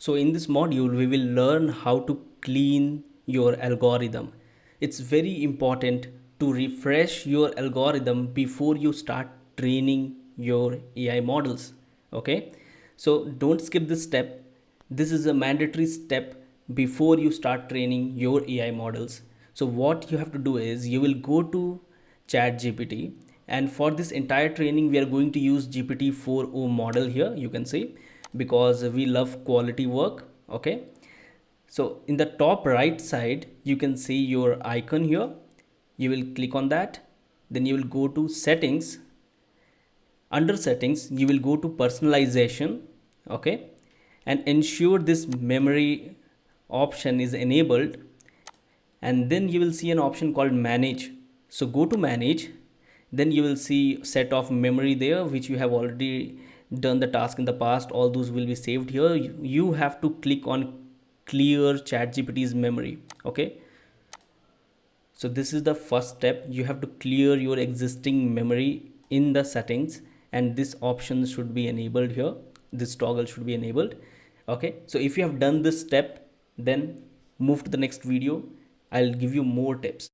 So in this module we will learn how to clean your algorithm. It's very important to refresh your algorithm before you start training your AI models. Okay, so don't skip this step. This is a mandatory step before you start training your AI models. So what you have to do is you will go to ChatGPT, and for this entire training we are going to use GPT-4 model here, you can see, because we love quality work. Okay, so in the top right side you can see your icon here. You will click on that, then you will go to settings. Under settings you will go to personalization. Okay, and ensure this memory option is enabled, and then you will see an option called manage. So go to manage, then you will see set of memory there, which you have already done the task in the past. All those will be saved here. You have to click on clear ChatGPT's memory. Okay, so this is the first step. You have to clear your existing memory in the settings, and this option should be enabled here. This toggle should be enabled. Okay, so if you have done this step, then move to the next video. I'll give you more tips.